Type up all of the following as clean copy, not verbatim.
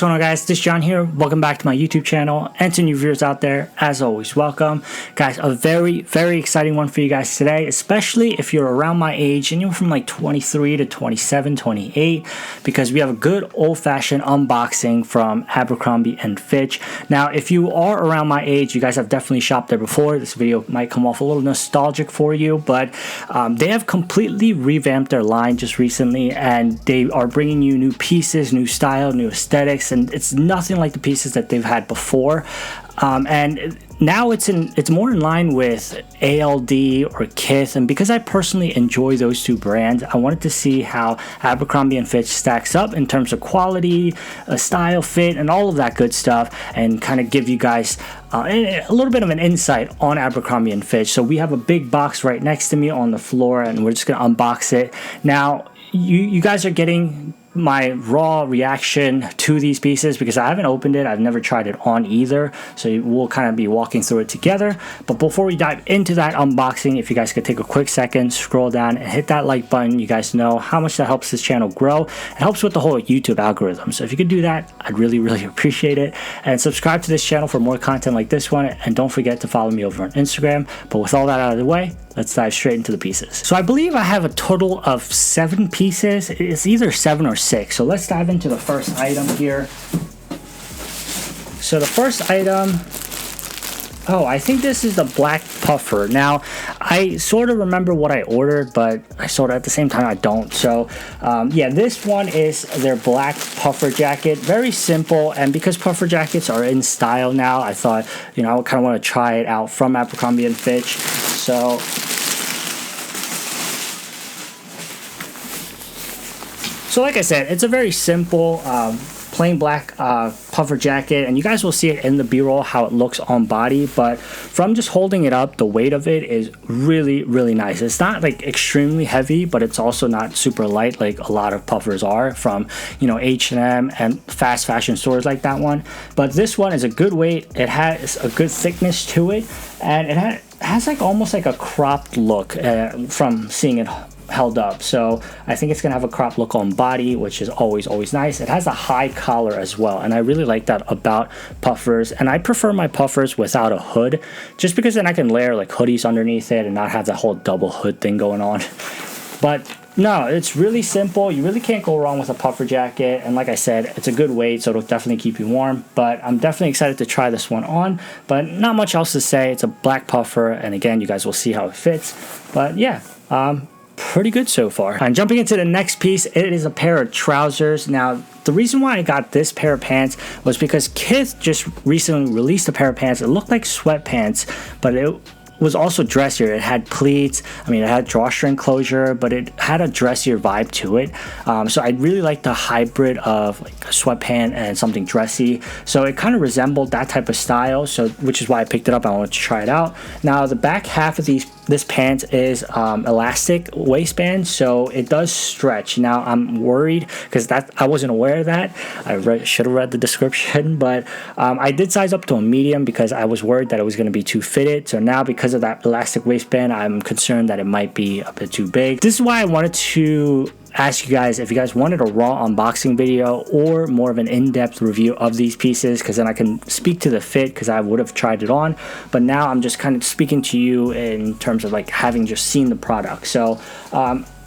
What's going on, guys? This is John here. Welcome back to my YouTube channel, and to new viewers out there, as always, welcome. Guys, a very exciting one for you guys today, especially if you're around my age and you're from like 23 to 27, 28, because we have a good old-fashioned unboxing from Abercrombie and Fitch. Now, if you are around my age, you guys have definitely shopped there before. This video might come off a little nostalgic for you, but they have completely revamped their line just recently, and they are bringing you new pieces, new style, new aesthetics, and it's nothing like the pieces that they've had before. And now it's more in line with ALD or Kith, and because I personally enjoy those two brands, I wanted to see how Abercrombie and Fitch stacks up in terms of quality, style, fit, and all of that good stuff, and kind of give you guys a little bit of an insight on Abercrombie and Fitch. So we have a big box right next to me on the floor, and we're just gonna unbox it. Now, you guys are getting my raw reaction to these pieces because I haven't opened it. I've never tried it on either, so we'll kind of be walking through it together. But before we dive into that unboxing, if you guys could take a quick second, scroll down and hit that like button. You guys know how much that helps this channel grow. It helps with the whole YouTube algorithm, so if you could do that, I'd really appreciate it. And subscribe to this channel for more content like this one, and don't forget to follow me over on Instagram. But with all that out of the way, let's dive straight into the pieces. So I believe I have a total of 7 pieces. It's either 7 or 6. So let's dive into the first item here. So the first item, I think this is the black puffer. Now, I sort of remember what I ordered, but I sort of at the same time I don't. So yeah, this one is their black puffer jacket. Very simple, and because puffer jackets are in style now, I thought, you know, I kind of want to try it out from Abercrombie and Fitch. So like I said, it's a very simple plain black puffer jacket, and you guys will see it in the b-roll how it looks on body, but from just holding it up, the weight of it is really nice. It's not like extremely heavy, but it's also not super light like a lot of puffers are from, you know, H&M and fast fashion stores like that one. But this one is a good weight. It has a good thickness to it, and it has like almost like a cropped look from seeing it held up. So I think it's gonna have a crop look on body, which is always nice. It has a high collar as well, and I really like that about puffers. And I prefer my puffers without a hood, just because then I can layer like hoodies underneath it and not have that whole double hood thing going on. But no, it's really simple. You really can't go wrong with a puffer jacket, and like I said, it's a good weight, so it'll definitely keep you warm. But I'm definitely excited to try this one on, but not much else to say. It's a black puffer, and again, you guys will see how it fits. But yeah, pretty good so far. And jumping into the next piece, it is a pair of trousers. Now, the reason why I got this pair of pants was because Kith just recently released a pair of pants. It looked like sweatpants, but it was also dressier. It had pleats. I mean, it had drawstring closure, but it had a dressier vibe to it. So I really like the hybrid of like a sweatpant and something dressy. So it kind of resembled that type of style. So which is why I picked it up. I wanted to try it out. Now the back half of this pant is elastic waistband, so it does stretch. Now I'm worried because I wasn't aware of that. I should have read the description, but I did size up to a medium because I was worried that it was going to be too fitted. So now because of that elastic waistband, I'm concerned that it might be a bit too big. This is why I wanted to ask you guys if you guys wanted a raw unboxing video or more of an in-depth review of these pieces, because then I can speak to the fit, because I would have tried it on, but now I'm just kind of speaking to you in terms of like having just seen the product. So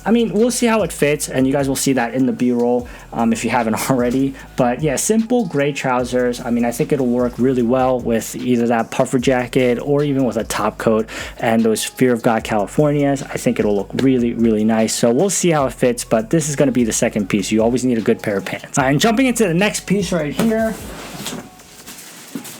I mean, we'll see how it fits, and you guys will see that in the b-roll if you haven't already. But yeah, simple gray trousers. I mean, I think it'll work really well with either that puffer jacket or even with a top coat and those Fear of God Californias. I think it'll look really nice. So we'll see how it fits, but this is going to be the second piece. You always need a good pair of pants. And jumping into the next piece right here,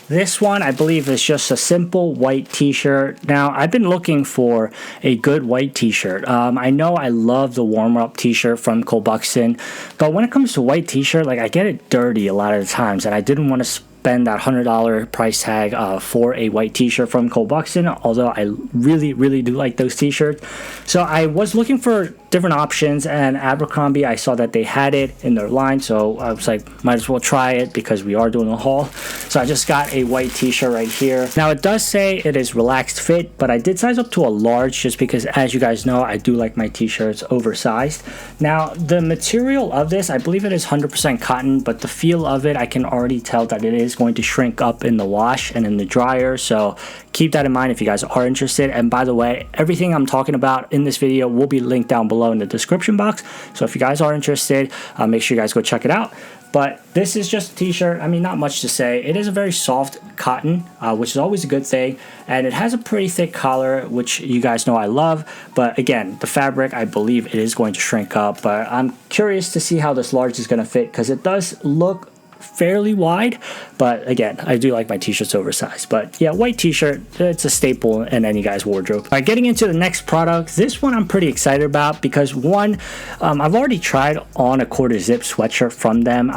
this one, I believe, is just a simple white t-shirt. Now, I've been looking for a good white t-shirt. I know I love the warm-up t-shirt from Cole Buxton, but when it comes to white t-shirt, like, I get it dirty a lot of the times, and I didn't want to spend that $100 price tag for a white t-shirt from Cole Buxton, although I really do like those t-shirts. So I was looking for different options, and Abercrombie, I saw that they had it in their line, so I was like, might as well try it because we are doing a haul. So I just got a white t-shirt right here. Now it does say it is relaxed fit, but I did size up to a large just because, as you guys know, I do like my t-shirts oversized. Now the material of this, I believe it is 100% cotton, but the feel of it, I can already tell that it is going to shrink up in the wash and in the dryer, so keep that in mind if you guys are interested. And by the way, everything I'm talking about in this video will be linked down below in the description box, so if you guys are interested, make sure you guys go check it out. But this is just a t-shirt. I mean, not much to say. It is a very soft cotton, which is always a good thing, and it has a pretty thick collar, which you guys know I love. But again, the fabric, I believe it is going to shrink up, but I'm curious to see how this large is going to fit because it does look fairly wide, but again, I do like my t-shirts oversized. But yeah, white t-shirt, it's a staple in any guy's wardrobe. All right, getting into the next product, this one I'm pretty excited about because one, I've already tried on a quarter zip sweatshirt from them.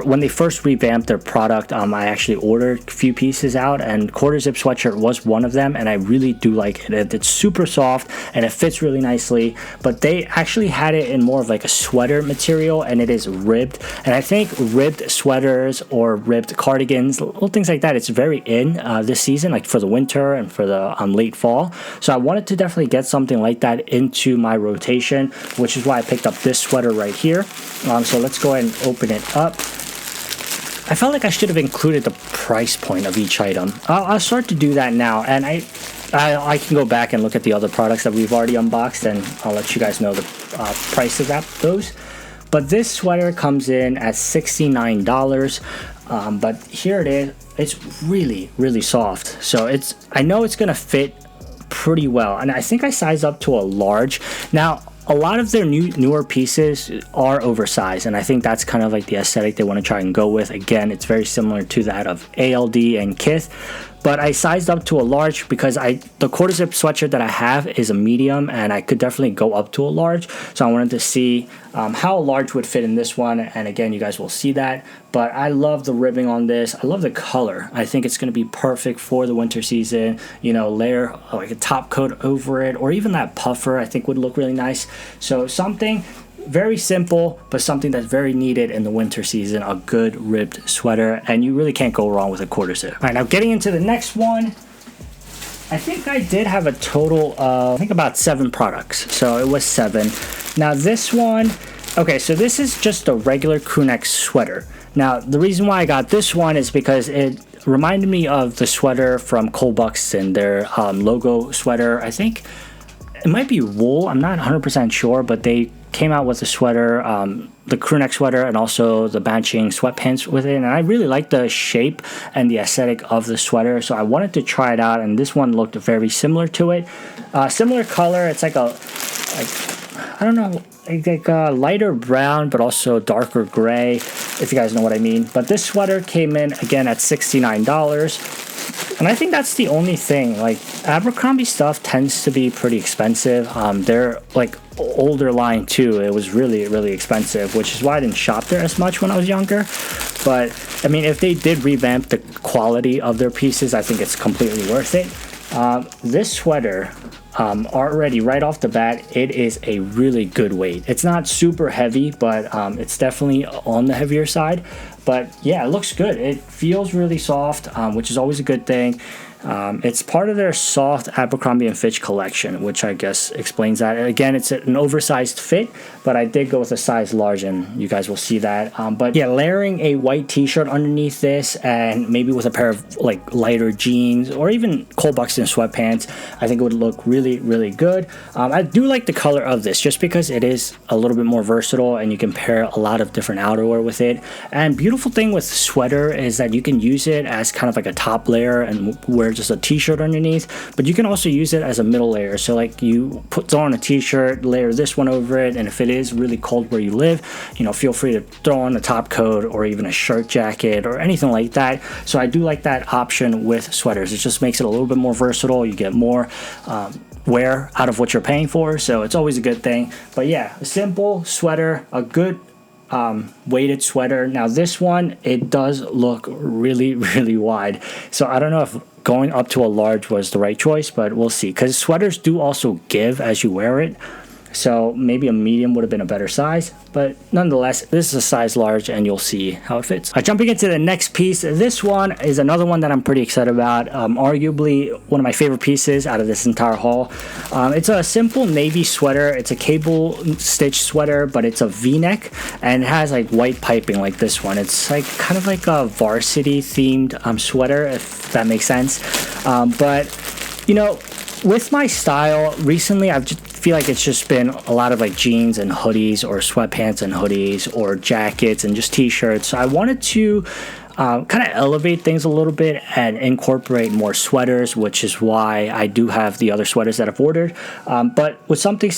When they first revamped their product, I actually ordered a few pieces out, and quarter zip sweatshirt was one of them, and I really do like it. It's super soft and it fits really nicely, but they actually had it in more of like a sweater material, and it is ribbed, and I think ribbed sweaters or ribbed cardigans, little things like that, it's very in this season, like for the winter and for the late fall. So I wanted to definitely get something like that into my rotation, which is why I picked up this sweater right here. So let's go ahead and open it up. I felt like I should have included the price point of each item. I'll start to do that now, and I can go back and look at the other products that we've already unboxed, and I'll let you guys know the price of those. But this sweater comes in at $69, but here it is. It's really soft. So I know it's gonna fit pretty well, and I think I sized up to a large. Now, a lot of their newer pieces are oversized, and I think that's kind of like the aesthetic they want to try and go with. Again, it's very similar to that of ALD and Kith. But I sized up to a large because the quarter zip sweatshirt that I have is a medium, and I could definitely go up to a large. So I wanted to see how a large would fit in this one, and again, you guys will see that. But I love the ribbing on this. I love the color. I think it's going to be perfect for the winter season. You know, layer like a top coat over it, or even that puffer I think would look really nice. So something very simple, but something that's very needed in the winter season, a good ribbed sweater, and you really can't go wrong with a quarter zip. All right, now getting into the next one, I think I did have a total of, I think about 7 products. So it was 7. Now this one, okay, so this is just a regular crewneck sweater. Now the reason why I got this one is because it reminded me of the sweater from Cole Buxton, their logo sweater. I think it might be wool, I'm not 100% sure, but they came out with a sweater, the crewneck sweater, and also the matching sweatpants with it, and I really like the shape and the aesthetic of the sweater, so I wanted to try it out, and this one looked very similar to it. Similar color, it's like I don't know, like a lighter brown but also darker gray, if you guys know what I mean. But this sweater came in again at $69. And I think that's the only thing. Like, Abercrombie stuff tends to be pretty expensive. They're like older line too. It was really expensive, which is why I didn't shop there as much when I was younger. But I mean, if they did revamp the quality of their pieces, I think it's completely worth it. This sweater, already right off the bat, it is a really good weight. It's not super heavy, but it's definitely on the heavier side. But yeah, it looks good. It feels really soft, which is always a good thing. It's part of their soft Abercrombie Fitch collection, which I guess explains that. And again, it's an oversized fit, but I did go with a size large, and you guys will see that. But yeah, layering a white t-shirt underneath this, and maybe with a pair of like lighter jeans or even Cole Buxton sweatpants, I think it would look really good. I do like the color of this just because it is a little bit more versatile, and you can pair a lot of different outerwear with it. And beautiful thing with sweater is that you can use it as kind of like a top layer and wear just a t-shirt underneath, but you can also use it as a middle layer. So like you throw on a t-shirt, layer this one over it, and if it is really cold where you live, you know, feel free to throw on a top coat or even a shirt jacket or anything like that. So I do like that option with sweaters. It just makes it a little bit more versatile. You get more wear out of what you're paying for, so it's always a good thing. But yeah, a simple sweater, a good weighted sweater. Now this one, it does look really, really wide. So I don't know if going up to a large was the right choice, but we'll see. Because sweaters do also give as you wear it. So maybe a medium would have been a better size, but nonetheless, this is a size large and you'll see how it fits. Jumping into the next piece, this one is another one that I'm pretty excited about. Arguably one of my favorite pieces out of this entire haul. It's a simple navy sweater. It's a cable stitch sweater, but it's a V-neck and it has like white piping like this one. It's like kind of like a varsity themed sweater, if that makes sense. But you know, with my style recently, I've just feel like it's just been a lot of like jeans and hoodies or sweatpants and hoodies or jackets and just t-shirts. So I wanted to kind of elevate things a little bit and incorporate more sweaters, which is why I do have the other sweaters that I've ordered. But with something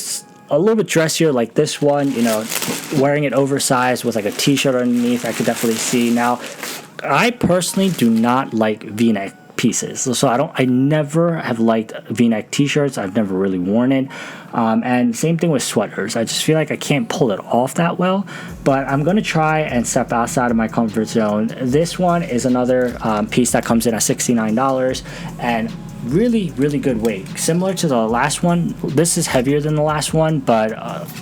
a little bit dressier like this one, you know, wearing it oversized with like a t-shirt underneath, I could definitely see. Now, I personally do not like V-neck pieces, so I never have liked V-neck t-shirts. I've never really worn it, and same thing with sweaters. I just feel like I can't pull it off that well, but I'm gonna try and step outside of my comfort zone. This one is another piece that comes in at $69 and really, really good weight, similar to the last one. This is heavier than the last one, but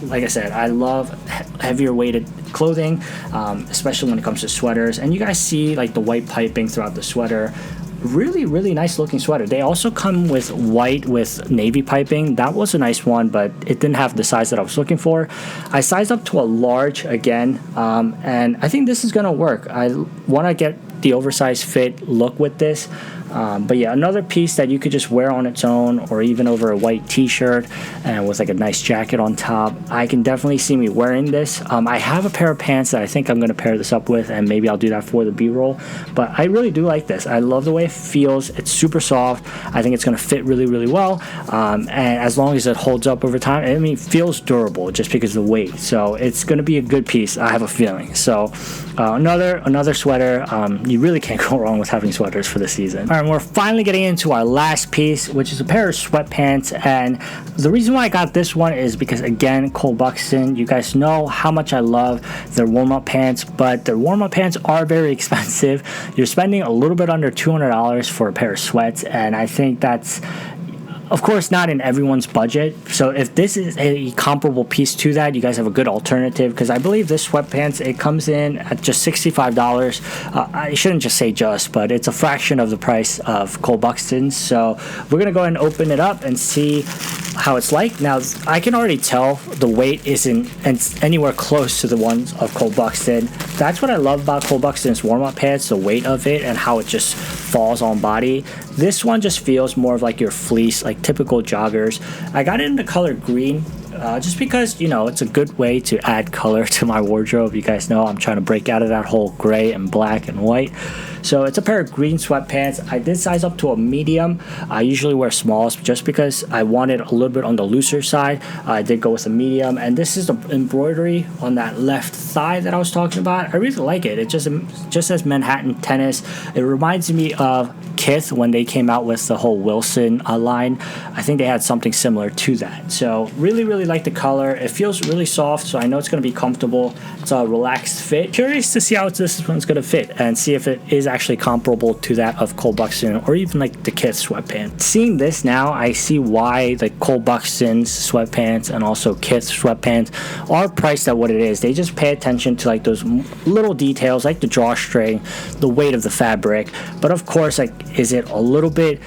like I said, I love heavier weighted clothing, especially when it comes to sweaters. And you guys see like the white piping throughout the sweater. Really, really nice looking sweater. They also come with white with navy piping. That was a nice one, but it didn't have the size that I was looking for. I sized up to a large again, and I think this is gonna work. I want to get the oversized fit look with this. But yeah, another piece that you could just wear on its own or even over a white t-shirt and with like a nice jacket on top. I can definitely see me wearing this. I have a pair of pants that I think I'm going to pair this up with, and maybe I'll do that for the b-roll. But I really do like this. I love the way it feels. It's super soft. I think it's going to fit really, really well. And as long as it holds up over time, I mean, it feels durable just because of the weight. So it's going to be a good piece, I have a feeling. So another sweater. You really can't go wrong with having sweaters for the season. All right, and we're finally getting into our last piece, which is a pair of sweatpants. And the reason why I got this one is because, again, Cole Buxton, you guys know how much I love their warm-up pants, but their warm-up pants are very expensive. You're spending a little bit under $200 for a pair of sweats, and I think that's, of course, not in everyone's budget. So if this is a comparable piece to that, you guys have a good alternative, because I believe this sweatpants, it comes in at just $65. I shouldn't just say just, but it's a fraction of the price of Cole Buxton's. So we're going to go ahead and open it up and see how it's like. Now, I can already tell the weight isn't anywhere close to the ones of Cole Buxton. That's what I love about Cole Buxton's warm-up pants, the weight of it and how it just falls on body. This one just feels more of like your fleece, like typical joggers. I got it in the color green just because, you know, it's a good way to add color to my wardrobe. You guys know I'm trying to break out of that whole gray and black and white. So it's a pair of green sweatpants. I did size up to a medium. I usually wear smalls just because I wanted a little bit on the looser side. I did go with a medium, and this is the embroidery on that left thigh that I was talking about. I really like it. It just says Manhattan Tennis. It reminds me of Kith when they came out with the whole Wilson line. I think they had something similar to that. So really, really like the color. It feels really soft, so I know it's going to be comfortable. It's a relaxed fit. Curious to see how this one's going to fit and see if it is actually comparable to that of Cole Buxton or even like the Kith sweatpants. Seeing this now, I see why the Cole Buxton's sweatpants and also Kith sweatpants are priced at what it is. They just pay attention to like those little details, like the drawstring, the weight of the fabric. But of course, like, is it a little bit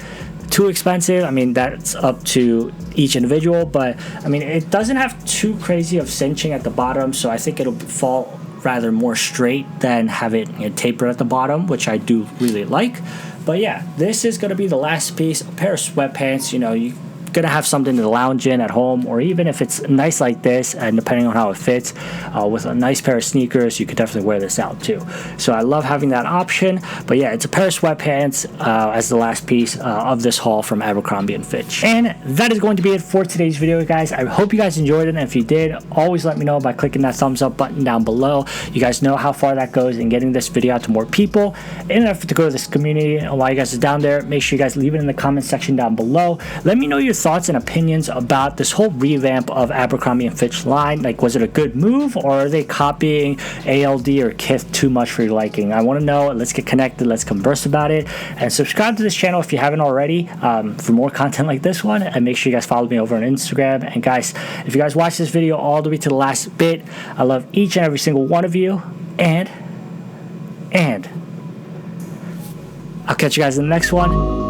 too expensive? I mean, that's up to each individual, but I mean, it doesn't have too crazy of cinching at the bottom, so I think it'll fall rather more straight than have it, you know, tapered at the bottom, which I do really like. But yeah, this is going to be the last piece, a pair of sweatpants. You know, you're going to have something to lounge in at home, or even if it's nice like this, and depending on how it fits, with a nice pair of sneakers, you could definitely wear this out too. So I love having that option. But yeah, it's a pair of sweatpants as the last piece of this haul from Abercrombie Fitch. And that is going to be it for today's video, guys. I hope you guys enjoyed it, and if you did, always let me know by clicking that thumbs up button down below. You guys know how far that goes in getting this video out to more people. In an effort to grow this community, and while you guys are down there, make sure you guys leave it in the comment section down below. Let me know your thoughts and opinions about this whole revamp of Abercrombie & Fitch line. Like, was it a good move, or are they copying ALD or Kith too much for your liking? I want to know. Let's get connected. Let's converse about it. And subscribe to this channel if you haven't already for more content like this one. And make sure you guys follow me over on Instagram. And guys, if you guys watch this video all the way to the last bit, I love each and every single one of you. And I'll catch you guys in the next one.